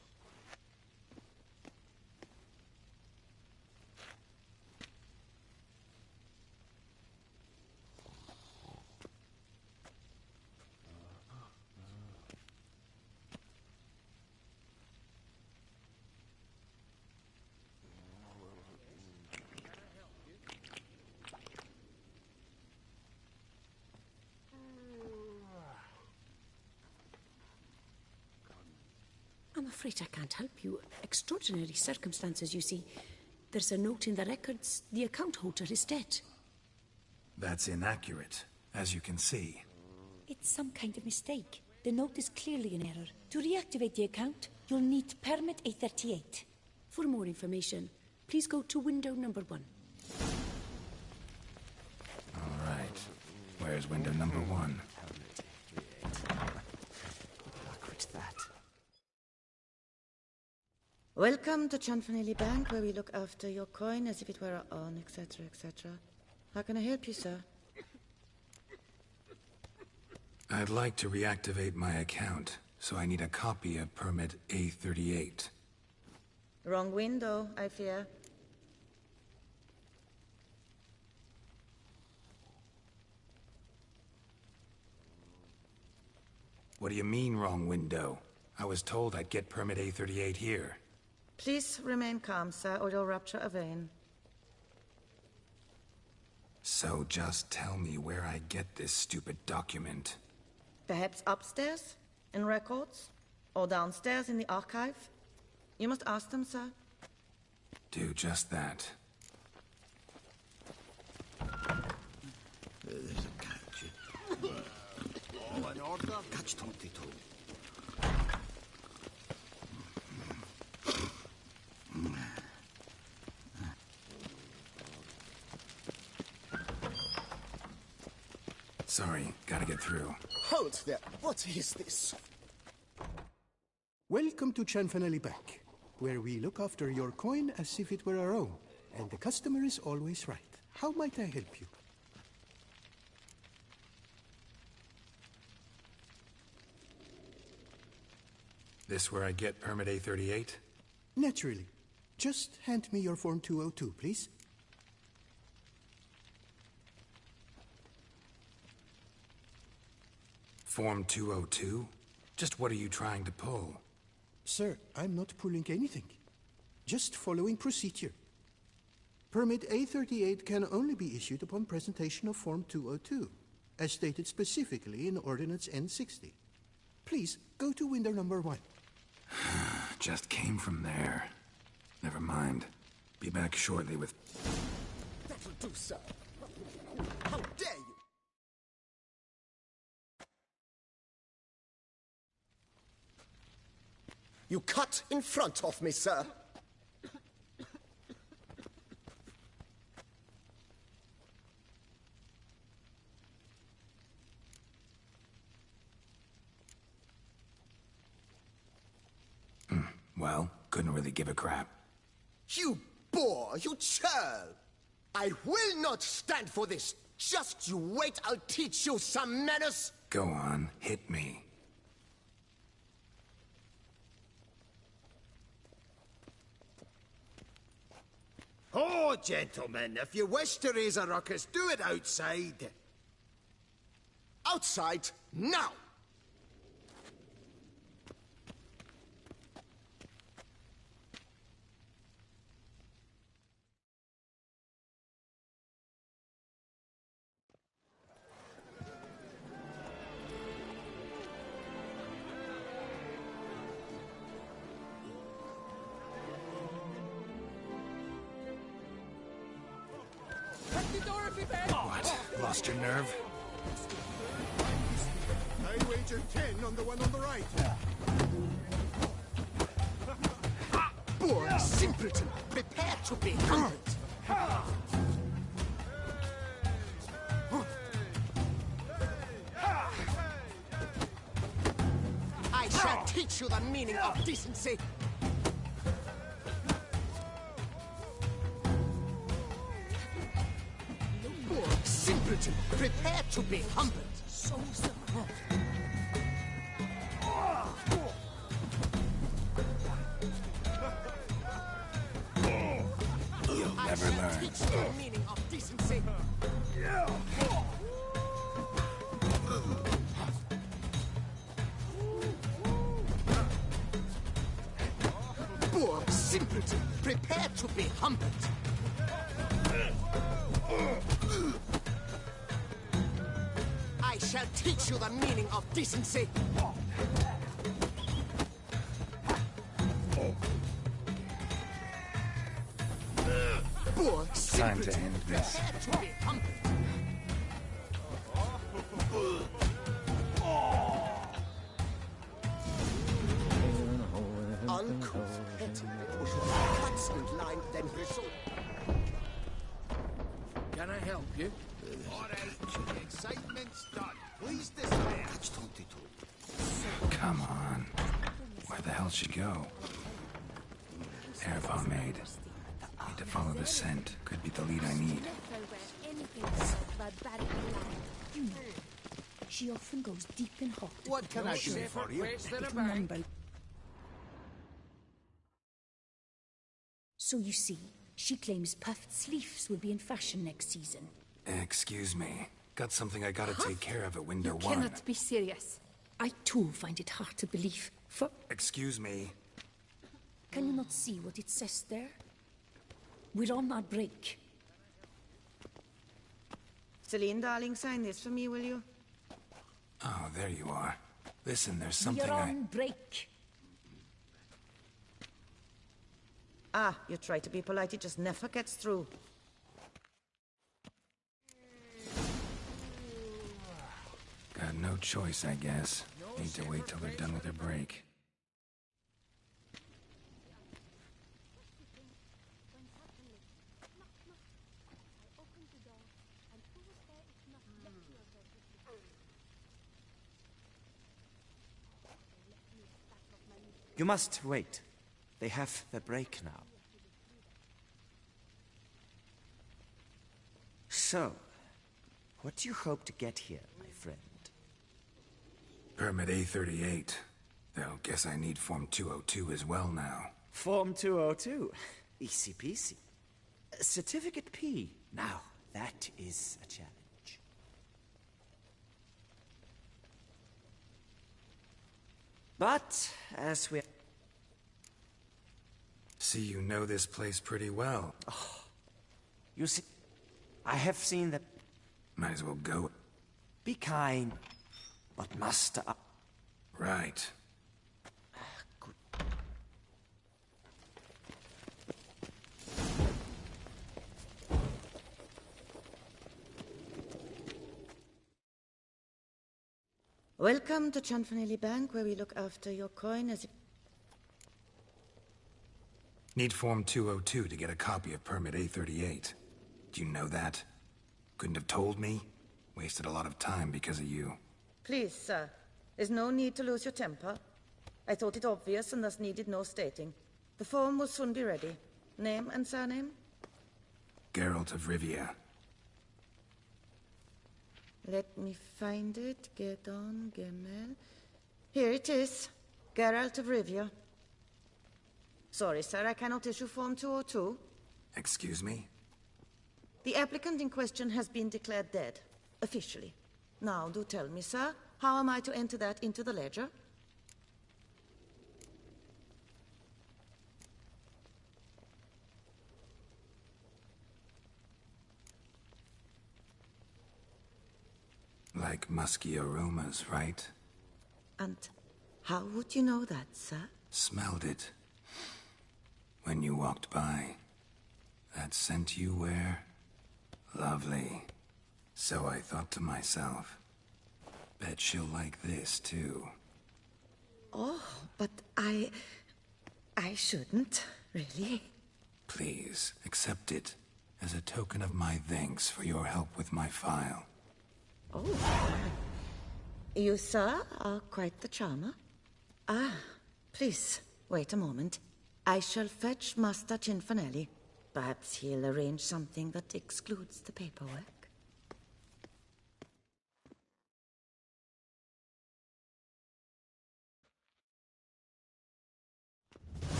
I'm afraid I can't help you. Extraordinary circumstances, you see. There's a note in the records. The account holder is dead. That's inaccurate, as you can see. It's some kind of mistake. The note is clearly in error. To reactivate the account, you'll need permit A38. For more information, please go to window number 1. All right. Where's window number 1? Welcome to Cianfanelli Bank, where we look after your coin as if it were our own, etc., etc. How can I help you, sir? I'd like to reactivate my account, so I need a copy of permit A38. Wrong window, I fear. What do you mean, wrong window? I was told I'd get permit A38 here. Please remain calm, sir, or you'll rupture a vein. So just tell me where I get this stupid document. Perhaps upstairs, in records? Or downstairs in the archive? You must ask them, sir. Do just that. There's a catch. All in order? Catch 22. Sorry, gotta get through. Hold there. What is this? Welcome to Cianfanelli Bank, where we look after your coin as if it were our own, and the customer is always right. How might I help you? This where I get permit A38? Naturally. Just hand me your Form 202, please. Form 202? Just what are you trying to pull? Sir, I'm not pulling anything. Just following procedure. Permit A38 can only be issued upon presentation of Form 202, as stated specifically in Ordinance N60. Please, go to window number 1. Just came from there. Never mind. Be back shortly with... That'll do, sir. How dare you! You cut in front of me, sir. Well, couldn't really give a crap. You boor, you churl! I will not stand for this. Just you wait, I'll teach you some manners. Go on, hit me. Oh, gentlemen, if you wish to raise a ruckus, do it outside. Outside, now! What? Lost your nerve? I wager 10 on the one on the right. Boy, simpleton, prepare to be humbled. teach you the meaning of decency. Poor simpleton, prepare to be humbled. So You'll never learn. Teach you the meaning of decency. Poor simpleton, prepare to be humbled. I shall teach you the meaning of decency. Poor Time to end this. prepare to be humbled. Uncouth, petty, push cuts and line, then bristle. Can I help you? All right, the excitement's done. Please disappear. Come on. Where the hell she go? Air pomade. Need to follow the scent. Could be the lead I need. She often goes deep in hot. What can I do for you? So you see, she claims puffed sleeves will be in fashion next season. Excuse me. Got something I gotta take care of at window You one. cannot be serious. I too find it hard to believe. For Excuse me. can you not see what it says there? We're on our break. Celine, darling, sign this for me, will you? Oh, there you are. Listen, there's something We're on break. Ah, you try to be polite, it just never gets through. Got no choice, I guess. Need to wait till they're done with their break. You must wait. They have the break now. So, what do you hope to get here, my friend? Permit A38. Though, guess I need Form 202 as well now. Form 202. Easy peasy. Certificate P. Now, that is a challenge. But, as we... See, you know this place pretty well. Oh, you see, I have seen that... Might as well go. Be kind, but muster up. Right. Welcome to Chanfanelli Bank, where we look after your coin as if... Need Form 202 to get a copy of Permit A38. Do you know that? Couldn't have told me? Wasted a lot of time because of you. Please, sir. There's no need to lose your temper. I thought it obvious and thus needed no stating. The form will soon be ready. Name and surname? Geralt of Rivia. Let me find it. Gedon Gemel. Here it is. Geralt of Rivia. Sorry, sir, I cannot issue Form 202. Excuse me? The applicant in question has been declared dead, officially. Now, do tell me, sir, how am I to enter that into the ledger? Like musky aromas, right? And how would you know that, sir? Smelled it. When you walked by. That scent you wear? Lovely. So I thought to myself, bet she'll like this, too. Oh, but I shouldn't, really. Please, accept it as a token of my thanks for your help with my file. Oh. You, sir, are quite the charmer. Ah, please, wait a moment. I shall fetch Master Cinfanelli. Perhaps he'll arrange something that excludes the paperwork.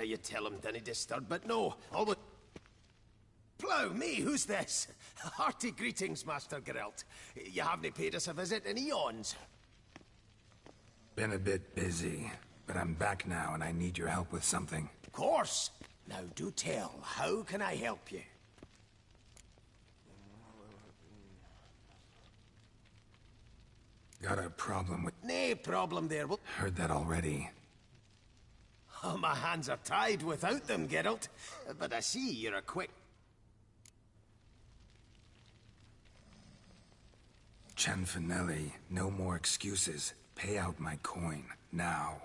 You tell him, dinna disturb, but no, always... Plough me, who's this? Hearty greetings, Master Geralt. You haven't paid us a visit in eons. Been a bit busy, but I'm back now and I need your help with something. Of course. Now do tell, how can I help you? Got a problem with... Nae problem there. Well, heard that already. oh, my hands are tied without them, Geralt. But I see you're a quick... Cianfanelli, no more excuses. Pay out my coin, now.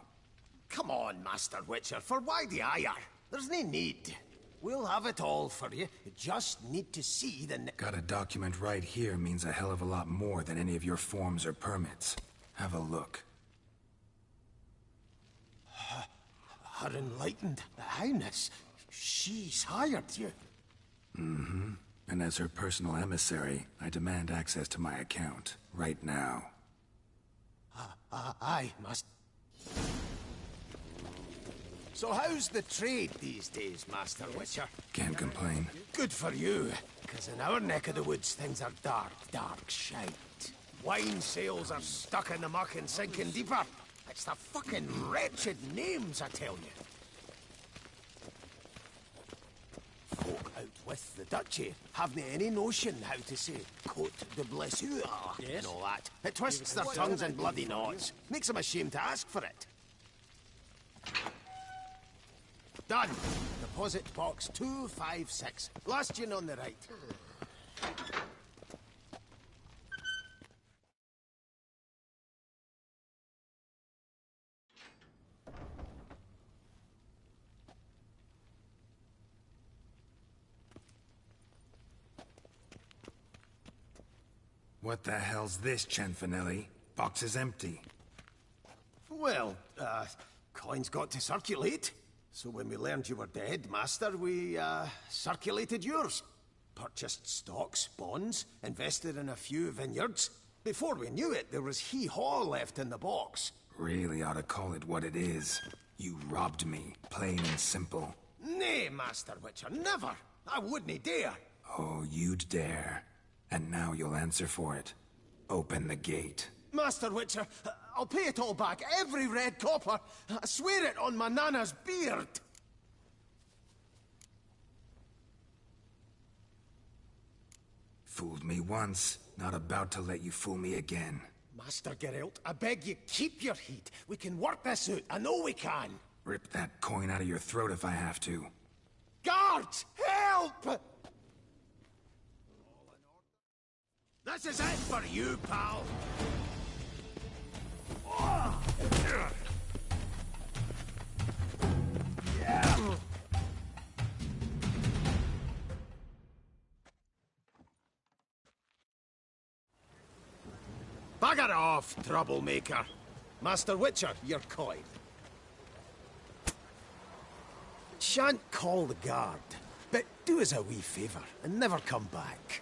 Come on, Master Witcher, for why the ire? There's no need. We'll have it all for you. You just need to see the... Got a document right here means a hell of a lot more than any of your forms or permits. Have a look. Her Enlightened Highness, she's hired you. Mm-hmm. And as her personal emissary, I demand access to my account, right now. I must... So how's the trade these days, Master Witcher? Can't complain. Good for you, because in our neck of the woods, things are dark, dark shite. Wine sales are stuck in the muck and sinking deeper. It's the fucking wretched names, I tell you. Folk out with the duchy haven't any notion how to say Côte de Blessure and all that. It twists their tongues in bloody knots. Makes them ashamed to ask for it. Done. Deposit box 256. Last yin on the right. What the hell's this, Cianfanelli? Box is empty. Well, coins got to circulate. So when we learned you were dead, Master, we, circulated yours. Purchased stocks, bonds, invested in a few vineyards. Before we knew it, there was hee-haw left in the box. Really ought to call it what it is. You robbed me, plain and simple. Nay, Master Witcher, never! I wouldn't dare! Oh, you'd dare. And now you'll answer for it. Open the gate. Master Witcher, I'll pay it all back, every red copper. I swear it on my nana's beard. Fooled me once, not about to let you fool me again. Master Geralt, I beg you, keep your heat. We can work this out, I know we can. Rip that coin out of your throat if I have to. Guards, help! This is it for you, pal. Bugger off, troublemaker. Master Witcher, your coin. Shan't call the guard, but do us a wee favour and never come back.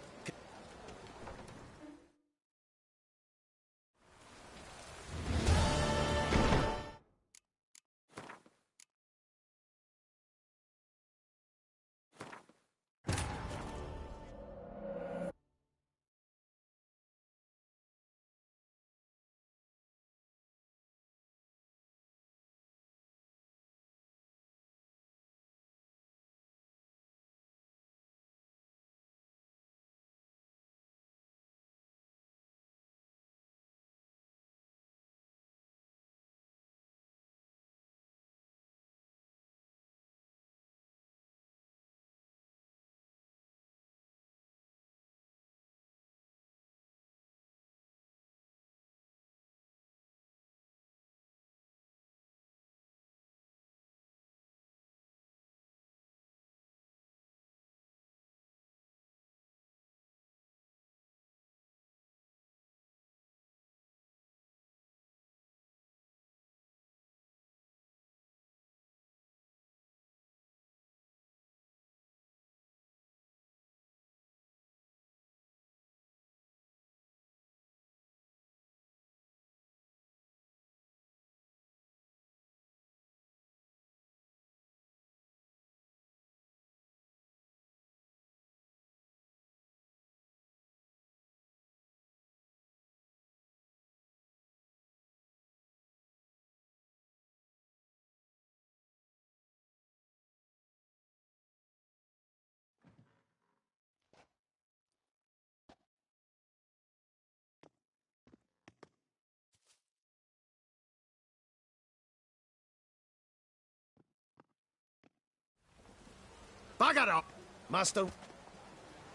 Bugger up, Master...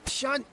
Shan't...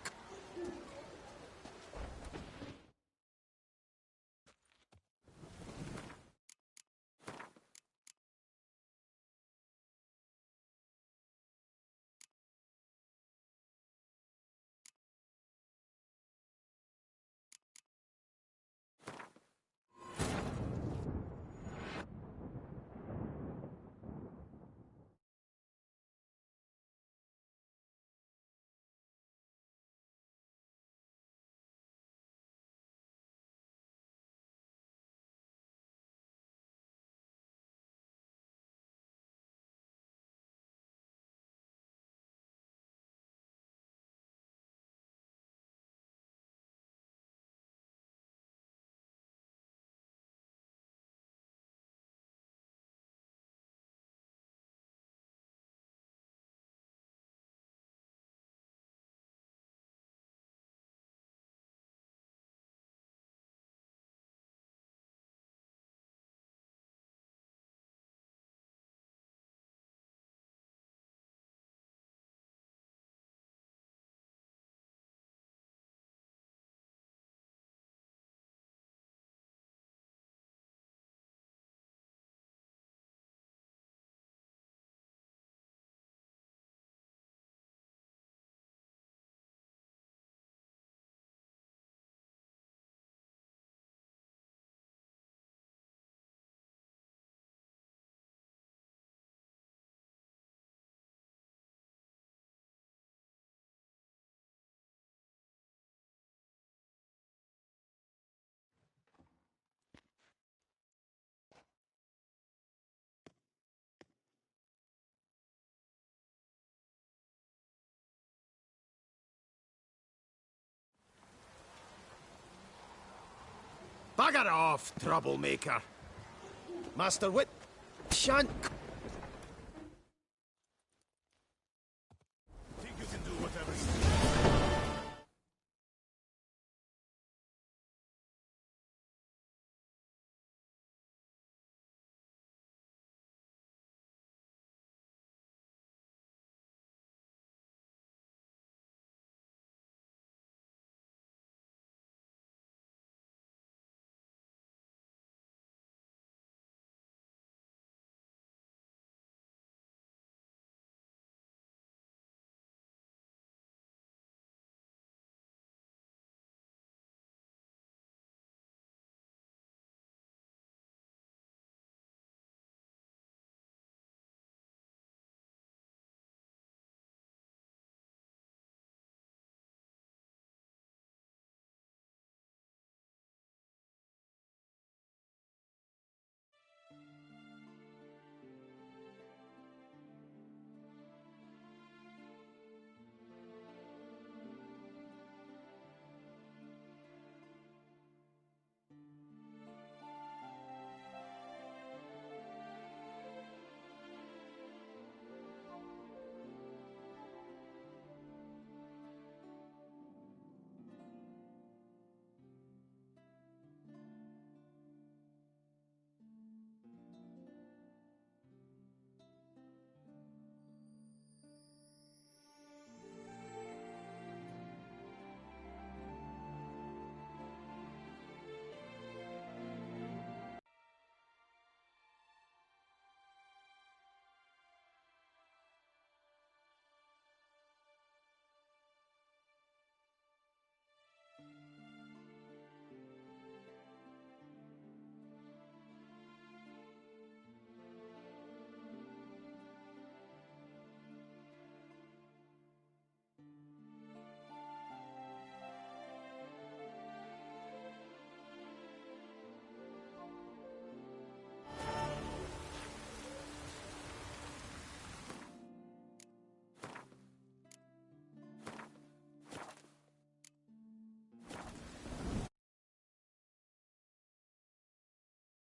Bugger off, troublemaker. Master Wit... Shan't...